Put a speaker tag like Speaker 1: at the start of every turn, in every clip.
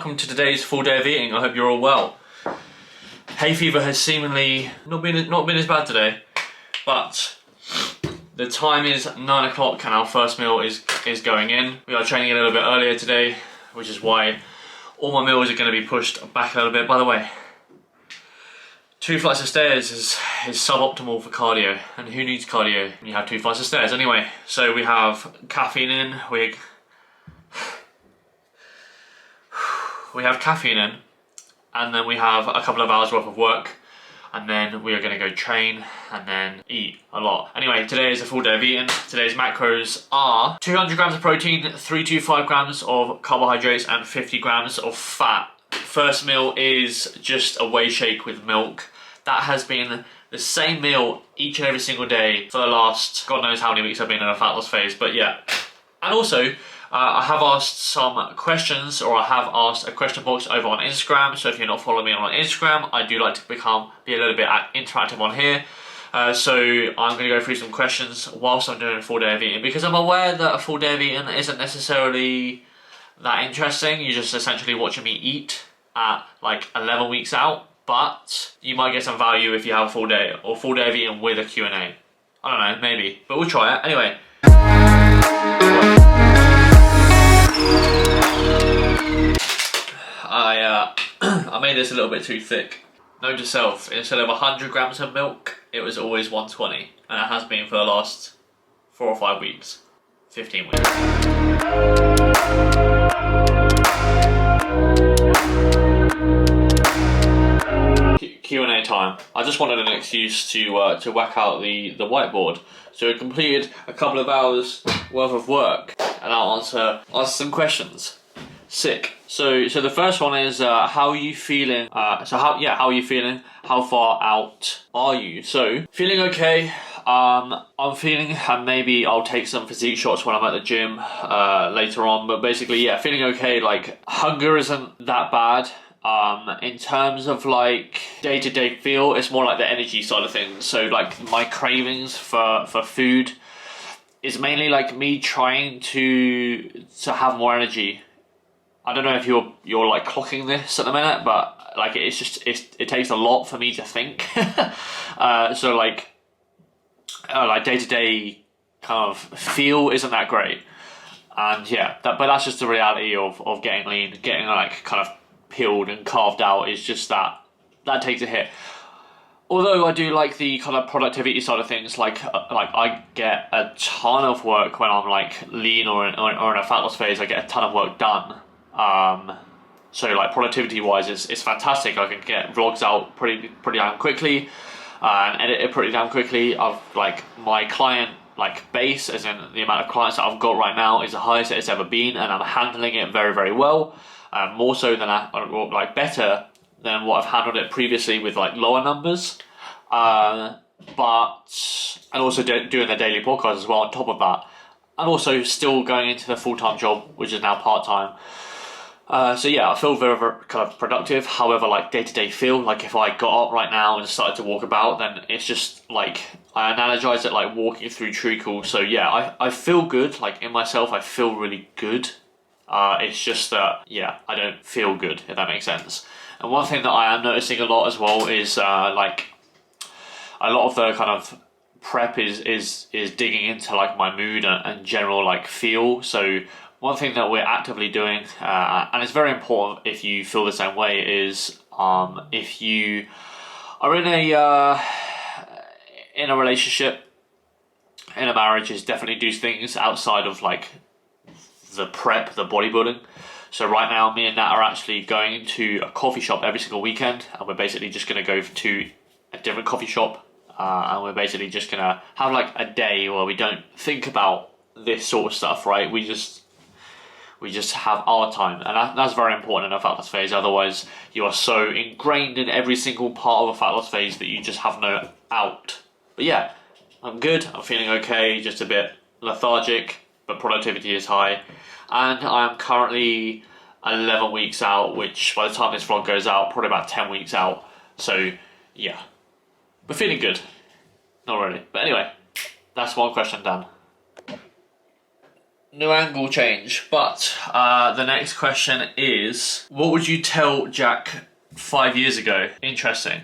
Speaker 1: welcome to today's full day of eating. I hope you're all well. Hay fever has seemingly not been as bad today, but the time is 9 o'clock and our first meal is going in. We are training a little bit earlier today, which is why all my meals are going to be pushed back a little bit. By the way, 2 flights of stairs is suboptimal for cardio, and who needs cardio when you have 2 flights of stairs? Anyway, so we have caffeine in, we have caffeine in, and then we have a couple of hours worth of work, and then we are going to go train and then eat a lot. Anyway, today is a full day of eating. Today's macros are 200 grams of protein, 325 grams of carbohydrates, and 50 grams of fat. First meal is just a whey shake with milk. That has been the same meal each and every single day for the last God knows how many weeks I've been in a fat loss phase, but yeah. And also, I have asked some questions, or I have asked a question box over on Instagram. So if you're not following me on Instagram, I do like to be a little bit interactive on here. So I'm going to go through some questions whilst I'm doing a full day of eating, because I'm aware that a full day of eating isn't necessarily that interesting. You're just essentially watching me eat at like 11 weeks out, but you might get some value if you have a full day, or full day of eating with a Q&A. I don't know, maybe, but we'll try it. Anyway. I made this a little bit too thick. Note to self, instead of 100 grams of milk, it was always 120, and it has been for the last 4 or 5 weeks, 15 weeks. Q&A time. I just wanted an excuse to whack out the whiteboard. So we completed a couple of hours worth of work, and I'll answer some questions. Sick. So the first one is how are you feeling? How are you feeling? How far out are you? So feeling okay. I'm feeling, and maybe I'll take some physique shots when I'm at the gym later on. But basically, yeah, feeling okay. Like hunger isn't that bad. In terms of like day-to-day feel, it's more like the energy side of things. So like my cravings for food is mainly like me trying to have more energy. I don't know if you're like clocking this at the minute, but like it takes a lot for me to think. So like day-to-day kind of feel isn't that great, and yeah, but that's just the reality of getting lean, getting like kind of peeled and carved out. Is just that takes a hit. Although I do like the kind of productivity side of things, like I get a ton of work when I'm like lean or in a fat loss phase. I get a ton of work done. So like productivity wise, it's fantastic. I can get vlogs out pretty damn quickly, and edit it pretty damn quickly. I've like my client like base, as in the amount of clients that I've got right now, is the highest it's ever been, and I'm handling it very, very well. More so than better than what I've handled it previously with like lower numbers. And also doing the daily podcast as well on top of that, and also still going into the full-time job, which is now part-time. So yeah, I feel very, very kind of productive. However, like day-to-day feel, like if I got up right now and started to walk about, then it's just like, I analogize it like walking through treacle. So yeah, I feel good, like in myself, I feel really good. It's just that, yeah, I don't feel good, if that makes sense. And one thing that I am noticing a lot as well is like a lot of the kind of prep is digging into like my mood and general like feel. So one thing that we're actively doing, and it's very important if you feel the same way, is if you are in a relationship, in a marriage, is definitely do things outside of like the prep, the bodybuilding. So right now, me and Nat are actually going to a coffee shop every single weekend, and we're basically just going to go to a different coffee shop, and we're basically just going to have like a day where we don't think about this sort of stuff, right? We just have our time, and that's very important in a fat loss phase. Otherwise, you are so ingrained in every single part of a fat loss phase that you just have no out. But yeah, I'm good. I'm feeling okay. Just a bit lethargic, but productivity is high. And I am currently 11 weeks out, which by the time this vlog goes out, probably about 10 weeks out. So yeah, but feeling good. Not really. But anyway, that's one question done. No angle change. But the next question is, what would you tell Jack 5 years ago? Interesting.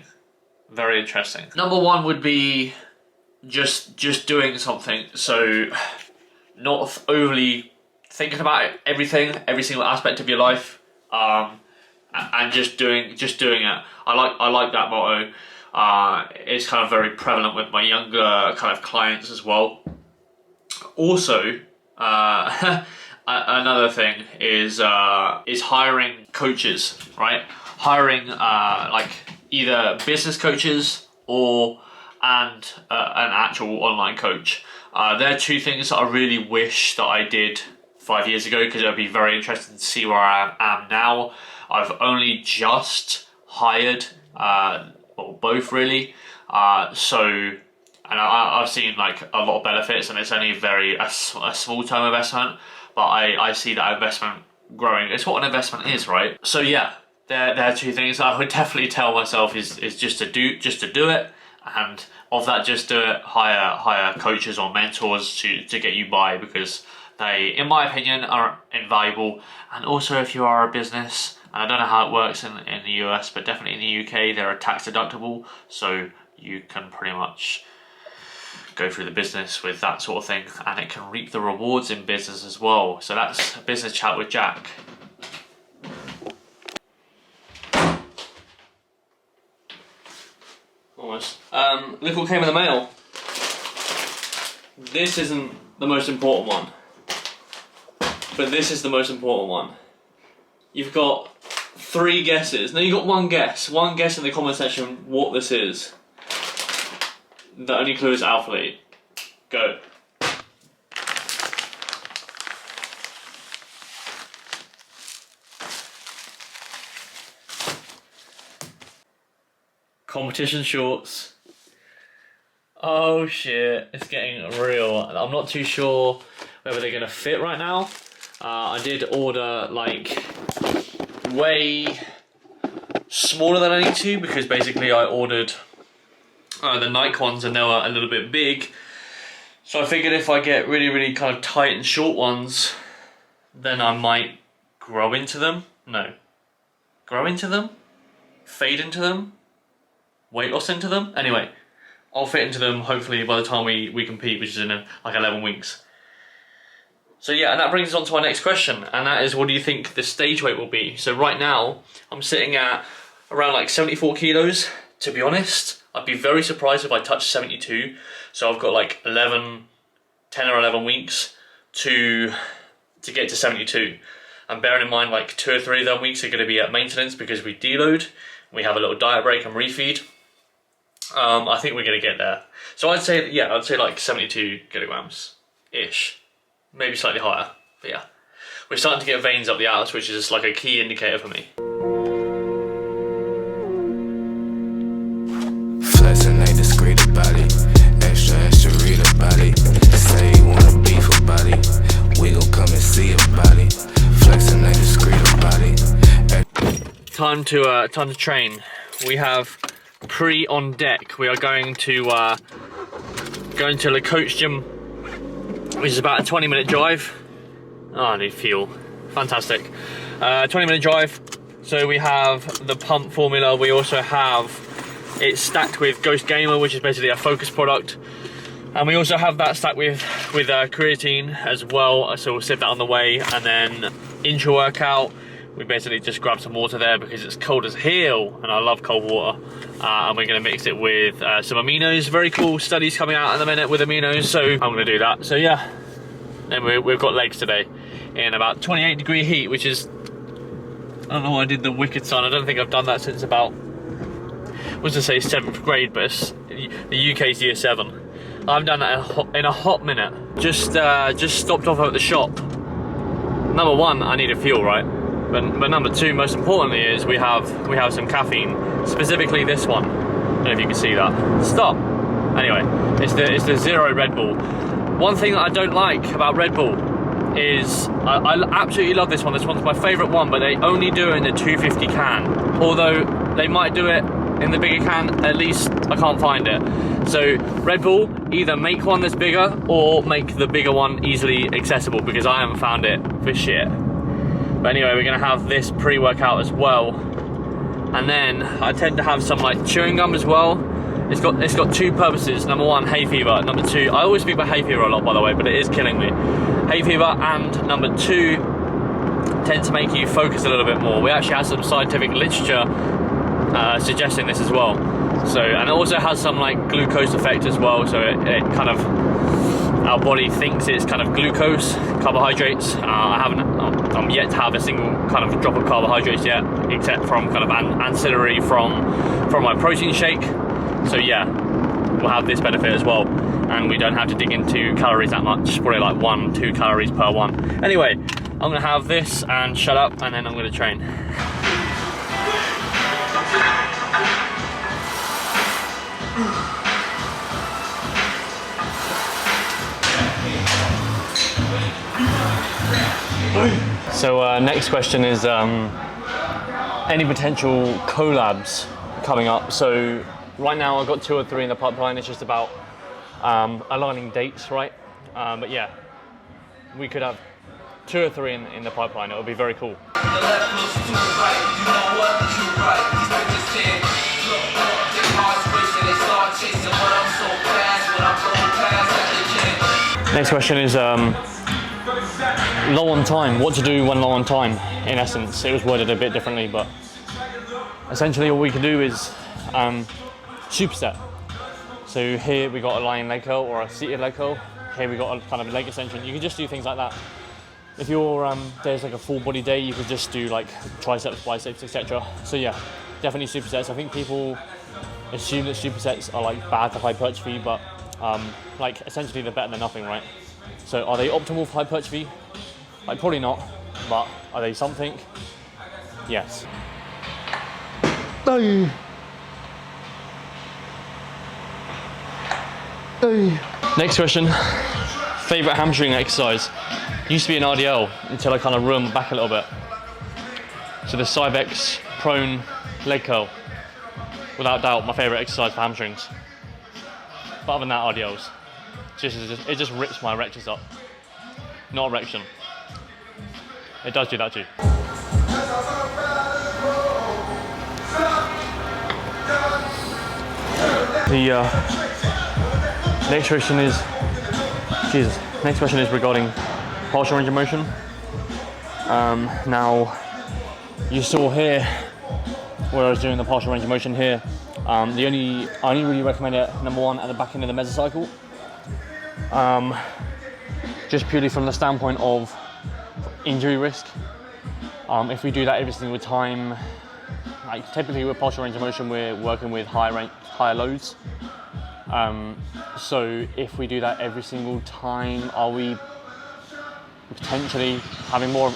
Speaker 1: Very interesting. Number one would be just doing something. So not overly thinking about every single aspect of your life, and just doing it. I like that motto. It's kind of very prevalent with my younger kind of clients as well. Also, another thing is hiring coaches, right? Hiring like either business coaches or an actual online coach. They're two things that I really wish that I did 5 years ago, because it would be very interesting to see where I am now. I've only just hired, well, both really. I've seen like a lot of benefits, and it's only a small term investment, but I see that investment growing. It's what an investment is, right? So yeah, there are two things I would definitely tell myself is just to do it, and of that just do it, hire coaches or mentors to get you by, because they, in my opinion, are invaluable. And also, if you are a business, and I don't know how it works in the US, but definitely in the UK, they're tax deductible, so you can pretty much go through the business with that sort of thing, and it can reap the rewards in business as well. So that's a business chat with Jack. Almost. Look what came in the mail. This isn't the most important one, but this is the most important one. You've got 3 guesses. No, you got 1 guess. 1 guess in the comment section what this is. The only clue is Alphalete. Go. Competition shorts. Oh shit, it's getting real. I'm not too sure whether they're gonna fit right now. I did order like way smaller than I need to, because basically I ordered the Nike ones and they were a little bit big. So I figured if I get really kind of tight and short ones, then I might grow into them. No. Grow into them? Fade into them? Weight loss into them? Anyway, I'll fit into them hopefully by the time we compete, which is in like 11 weeks. So yeah, and that brings us on to our next question, and that is, what do you think the stage weight will be? So right now, I'm sitting at around like 74 kilos. To be honest, I'd be very surprised if I touched 72. So I've got like 10 or 11 weeks to get to 72. And bearing in mind, like 2 or 3 of them weeks are going to be at maintenance because we deload. We have a little diet break and refeed. I think we're going to get there. So I'd say like 72 kilograms-ish. Maybe slightly higher, but yeah. We're starting to get veins up the ass, which is like a key indicator for me.
Speaker 2: Flexing ain't discreet about it. Extra real about it. Say you wanna beef about it. We gon' come and see about it. Flexing ain't discreet about it.
Speaker 1: Time to train. We have pre on deck. We are going to the coach gym, which is about a 20-minute drive. Oh, I need fuel. Fantastic. 20-minute drive. So we have the pump formula. We also have it stacked with Ghost Gamer, which is basically a focus product. And we also have that stacked with creatine as well. So we'll sip that on the way. And then intra workout, we basically just grab some water there because it's cold as hell. And I love cold water. And we're going to mix it with some aminos. Very cool studies coming out in a minute with aminos, so I'm going to do that. So yeah, and we've got legs today in about 28-degree heat, which is, I don't know why I did the wicked sun. I don't think I've done that since about, I was going to say 7th grade, but it's, the UK's year 7. I haven't done that in a hot minute. Just stopped off at the shop. Number one, I need a fuel, right? But number two, most importantly, is we have some caffeine, specifically this one. I don't know if you can see that. Stop. Anyway, it's the Zero Red Bull. One thing that I don't like about Red Bull is I absolutely love this one. This one's my favourite one, but they only do it in the 250 can. Although they might do it in the bigger can, at least I can't find it. So Red Bull, either make one that's bigger or make the bigger one easily accessible, because I haven't found it for shit. But anyway, we're gonna have this pre-workout as well. And then I tend to have some like chewing gum as well. It's got two purposes. Number one, hay fever. Number two, I always speak about hay fever a lot, by the way, but it is killing me. Hay fever, and number two, tend to make you focus a little bit more. We actually have some scientific literature suggesting this as well. So, and it also has some like glucose effect as well. So it kind of, our body thinks it's kind of glucose, carbohydrates. I'm yet to have a single kind of drop of carbohydrates yet, except from kind of ancillary from my protein shake. So yeah, we'll have this benefit as well, and we don't have to dig into calories that much. Probably like 1-2 calories per one. Anyway, I'm gonna have this and shut up, and then I'm gonna train. So next question is any potential collabs coming up. So right now I've got 2 or 3 in the pipeline. It's just about aligning dates, right? But yeah, we could have 2 or 3 in the pipeline. It would be very cool. Next question is low on time. What to do when low on time? In essence, it was worded a bit differently, but essentially all we can do is superset. So here we got a lying leg curl or a seated leg curl. Here we got a kind of leg extension. You can just do things like that. If your there's like a full body day, you could just do like triceps, biceps, etc. So yeah, definitely supersets. I think people assume that supersets are like bad for hypertrophy, but like essentially they're better than nothing, right? So are they optimal for hypertrophy? Like probably not, but are they something? Yes. Next question, favorite hamstring exercise? Used to be an RDL until I kind of ruined my back a little bit. So the Cybex prone leg curl, without doubt my favorite exercise for hamstrings. But other than that, RDLs. It just rips my erectors up. Not erection. It does do that too. The next question is, next question is regarding partial range of motion. Now, you saw here where I was doing the partial range of motion here. I only really recommend it, number one, at the back end of the mesocycle. Just purely from the standpoint of injury risk. If we do that every single time, like typically with partial range of motion, we're working with higher loads. So if we do that every single time, are we potentially having more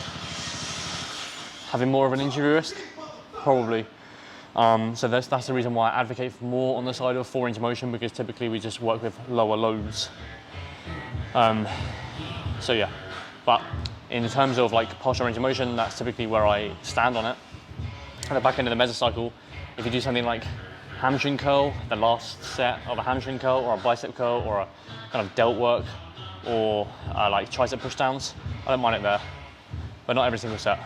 Speaker 1: of an injury risk? Probably. So that's the reason why I advocate for more on the side of 4 range of motion, because typically we just work with lower loads. So yeah, but in terms of like partial range of motion, that's typically where I stand on it. At the back end of the mesocycle, if you do something like hamstring curl, the last set of a hamstring curl or a bicep curl or a kind of delt work or like tricep push downs, I don't mind it there, but not every single set.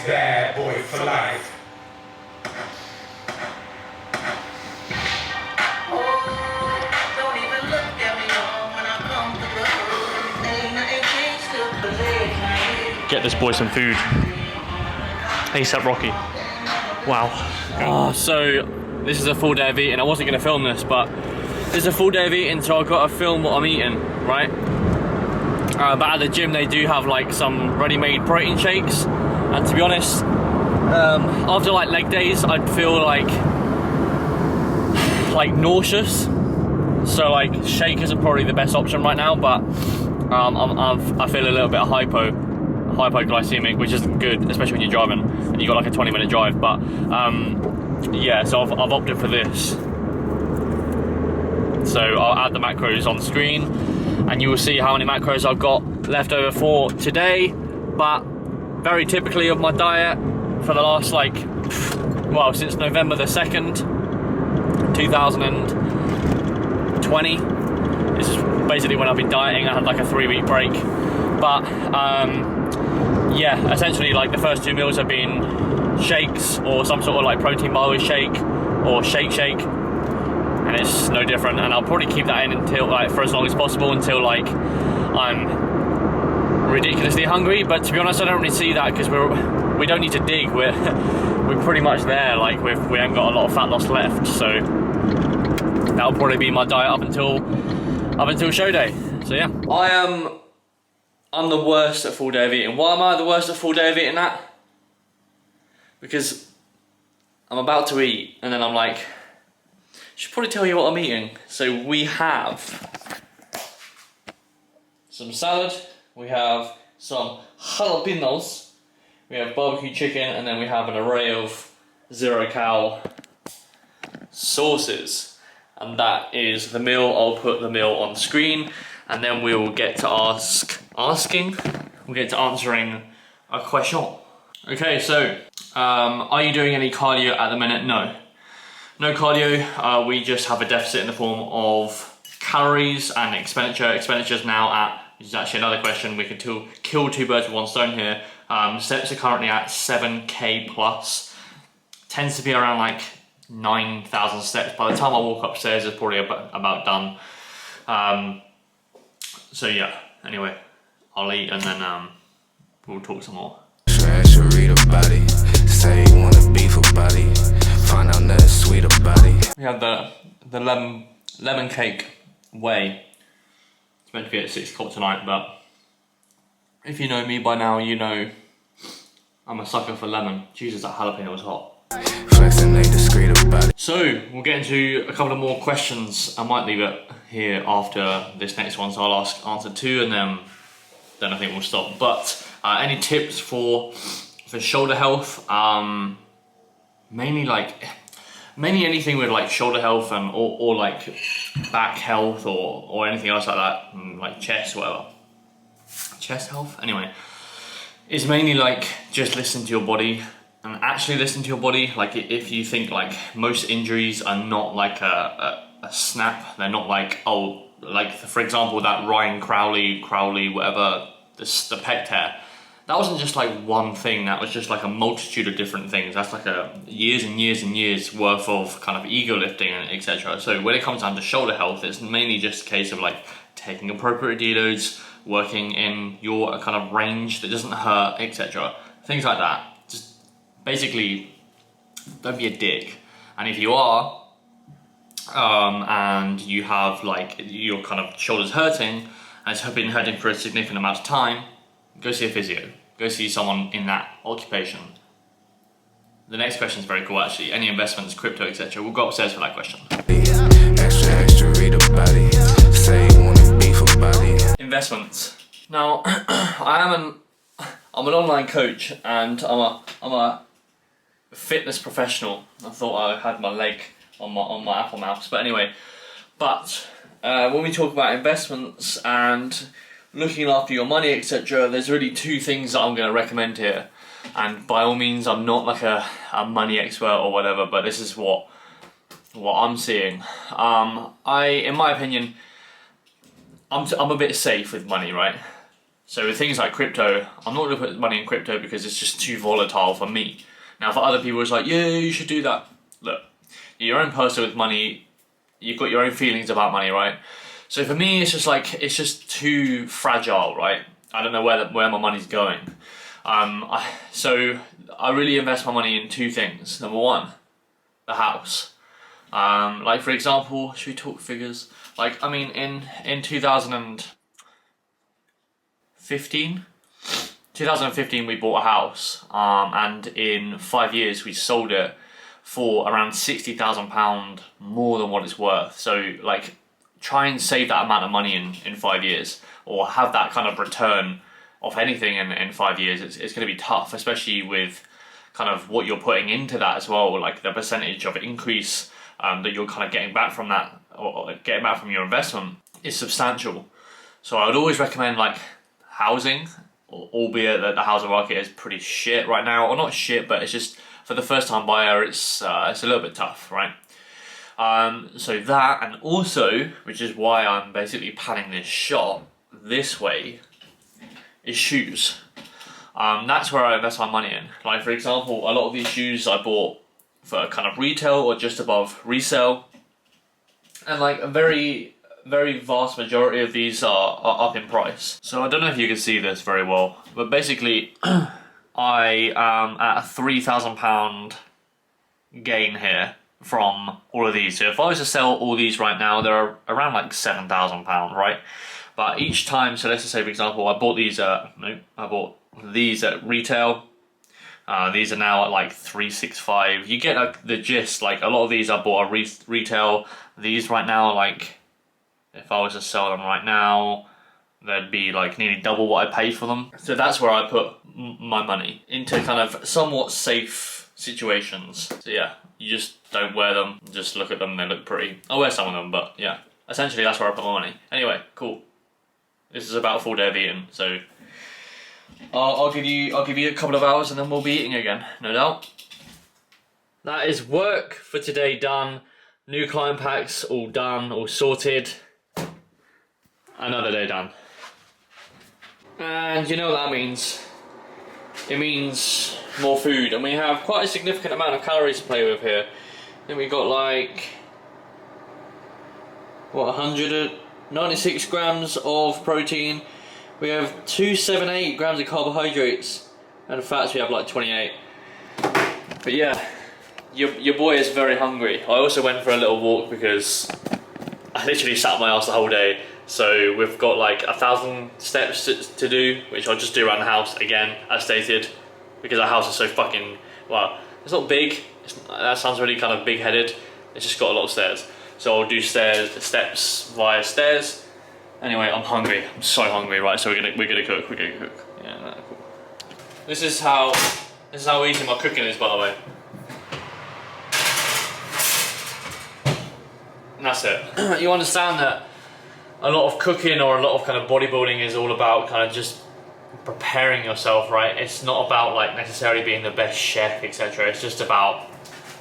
Speaker 3: Bad boy for life. Don't even look at me when I come to the
Speaker 1: Get this boy some food. ASAP Rocky. Wow. So this is a full day of eating. I wasn't going to film this, but this is a full day of eating, so I've got to film what I'm eating, right? But at the gym they do have like some ready-made protein shakes, and to be honest, after like leg days I'd feel like nauseous, so like shake isn't probably the best option right now, but I feel a little bit hypoglycemic, which isn't good, especially when you're driving and you got like a 20-minute drive. But yeah, so I've opted for this. So I'll add the macros on screen, and you will see how many macros I've got left over for today. But very typically of my diet for the last since November the 2nd, 2020. This is basically when I've been dieting. I had like a 3-week break, but yeah, essentially like the first 2 meals have been shakes or some sort of like protein bar with shake or shake, and it's no different. And I'll probably keep that in until for as long as possible until I'm ridiculously hungry. But to be honest, I don't really see that because we don't need to dig. We're pretty much there. Like we haven't got a lot of fat loss left, so that'll probably be my diet up until show day. So yeah, I'm the worst at full day of eating. Why am I the worst at full day of eating at? Because I'm about to eat and then I'm like, I should probably tell you what I'm eating. So we have some salad, we have some jalapenos, we have barbecue chicken, and then we have an array of 0-cal sauces. And that is the meal. I'll put the meal on screen, and then we will get to answering a question. Okay, so are you doing any cardio at the minute? No cardio. We just have a deficit in the form of calories and expenditure. Expenditure's now at, which is actually another question, we can kill 2 birds with 1 stone here. Steps are currently at 7k plus. Tends to be around like 9,000 steps. By the time I walk upstairs, it's probably about done. So yeah, anyway, I'll eat and then we'll talk some more.
Speaker 2: Read about it. Say you wanna beef about it. Find out nothing sweet about it.
Speaker 1: We have the lemon cake whey. It's meant to be at 6 o'clock tonight, but if you know me by now, you know I'm a sucker for lemon. Jesus, that jalapeno was hot.
Speaker 2: Flexing ain't discreet about it.
Speaker 1: So we'll get into a couple of more questions. I might leave it here after this next one, so I'll answer 2 and then I think we'll stop. But any tips for shoulder health? Mainly anything with like shoulder health and or like back health or anything else like that, like chest, whatever. Chest health, anyway, is mainly like just listen to your body and actually listen to your body. Like if you think like most injuries are not like a snap, they're not like, oh, like for example that Ryan Crowley whatever, the pec tear. That wasn't just like one thing, that was just like a multitude of different things. That's like years and years and years worth of kind of ego lifting and etc. So when it comes down to shoulder health, it's mainly just a case of like taking appropriate deloads, working in your kind of range that doesn't hurt, etc. Things like that. Just basically don't be a dick. And if you are, and you have like your kind of shoulders hurting, and it's been hurting for a significant amount of time, go see a physio. Go see someone in that occupation. The next question is very cool actually. Any investments, crypto, etc. We'll go upstairs for that question.
Speaker 2: Extra, read about it. Say you wanna beef about it.
Speaker 1: Investments. Now, I'm an online coach and I'm a fitness professional. I thought I had my leg on my Apple Mouse, but anyway. But when we talk about investments and looking after your money, etc., there's really 2 things that I'm going to recommend here. And by all means, I'm not like a money expert or whatever, but this is what I'm seeing. In my opinion, I'm a bit safe with money, right? So with things like crypto, I'm not going to put money in crypto because it's just too volatile for me. Now for other people, it's like, yeah, you should do that. Look, you're your own person with money. You've got your own feelings about money, right? So for me, it's just too fragile, right? I don't know where my money's going. So I really invest my money in 2 things. Number 1, the house. Like for example, should we talk figures? Like, I mean, in 2015 we bought a house, and in 5 years we sold it for around £60,000 more than what it's worth. So like, try and save that amount of money in 5 years, or have that kind of return of anything in 5 years. It's going to be tough, especially with kind of what you're putting into that as well, like the percentage of increase that you're kind of getting back from that, or getting back from your investment, is substantial. So I would always recommend like housing, albeit that the housing market is pretty shit right now, or not shit, but it's just for the first time buyer, it's a little bit tough, right? So that, and also, which is why I'm basically panning this shot this way, is shoes. That's where I invest my money in. Like for example, a lot of these shoes I bought for kind of retail or just above resale, and like a very vast majority of these are up in price. So I don't know if you can see this very well, but basically I am at a £3,000 gain here from all of these. So if I was to sell all these right now, they're around like £7,000, right? But each time, so let's just say for example, I bought these I bought these at retail. These are now at like $365. You get like the gist. Like a lot of these I bought at retail. These right now, like if I was to sell them right now, they'd be like nearly double what I paid for them. So that's where I put my money, into kind of somewhat safe situations. So yeah, you just don't wear them, just look at them, they look pretty. I'll wear some of them, but yeah, essentially that's where I put my money. Anyway, cool. This is about a full day of eating, so I'll give you a couple of hours and then we'll be eating again, no doubt. That is work for today done. New client packs all done, all sorted. Another day done. And you know what that means. It means more food, and we have quite a significant amount of calories to play with here. Then we got like, what, 196 grams of protein. We have 278 grams of carbohydrates, and fats we have like 28. But yeah, your boy is very hungry. I also went for a little walk because I literally sat on my ass the whole day. So we've got like 1,000 steps to do, which I'll just do around the house again, as stated, because our house is so fucking, well, it's not big. That sounds really kind of big-headed. It's just got a lot of stairs. So I'll do steps via stairs. Anyway, I'm hungry. I'm so hungry, right? So we're gonna cook. Yeah, cool. This is how easy my cooking is, by the way. And that's it. You understand that a lot of cooking or a lot of kind of bodybuilding is all about kind of just preparing yourself, right? It's not about like necessarily being the best chef, etc. It's just about,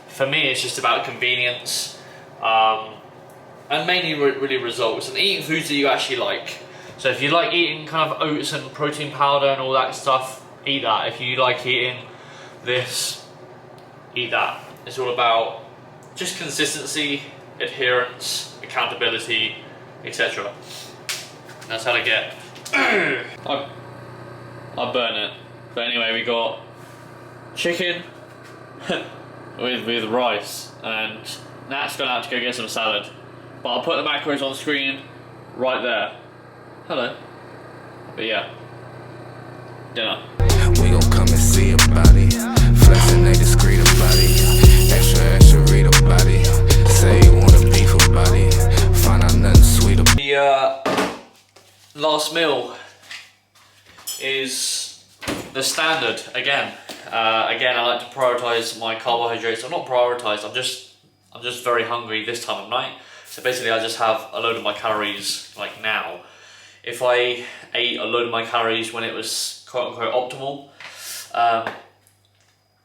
Speaker 1: for me, it's just about convenience, and mainly really results, and eating foods that you actually like. So if you like eating kind of oats and protein powder and all that stuff, eat that. If you like eating this, eat that. It's all about just consistency, adherence, accountability, etc. That's how to get. I burn it. But anyway, we got chicken with rice, and Nat's gone out to go get some salad. But I'll put the macros on screen right there. Hello. But yeah, dinner.
Speaker 2: We gon' come and see about it. Flexing, they discreet about it. Extra read about it. Say you wanna beef about it. Find out nothing sweet about it.
Speaker 1: The last meal is the standard again. Again, I like to prioritize my carbohydrates. I'm not prioritized. I'm just very hungry this time of night. So basically, I just have a load of my calories like now. If I ate a load of my calories when it was quote unquote optimal,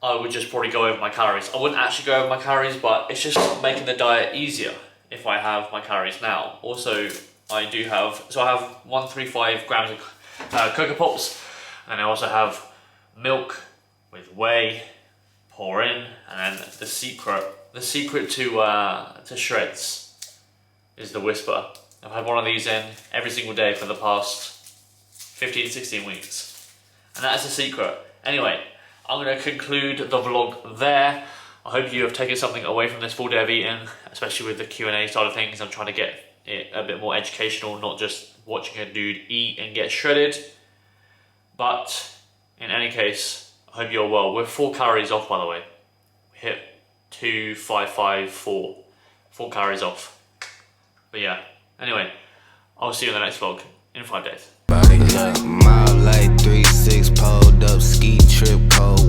Speaker 1: I would just probably go over my calories. I wouldn't actually go over my calories, but it's just making the diet easier if I have my calories now. Also, I do have, so I have 135 grams of Cocoa Pops, and I also have milk with whey, pour in, and then the secret to shreds is the Whisper. I've had one of these in every single day for the past 15, 16 weeks. And that is the secret. Anyway, I'm going to conclude the vlog there. I hope you have taken something away from this full day of eating, especially with the Q&A side of things. I'm trying to get it a bit more educational, not just watching a dude eat and get shredded. But in any case, I hope you're well. We're 4 calories off, by the way. We hit 2,554. 4 calories off. But yeah, anyway, I'll see you in the next vlog in 5 days.
Speaker 2: Mile like 3-6 pulled up ski trip cold.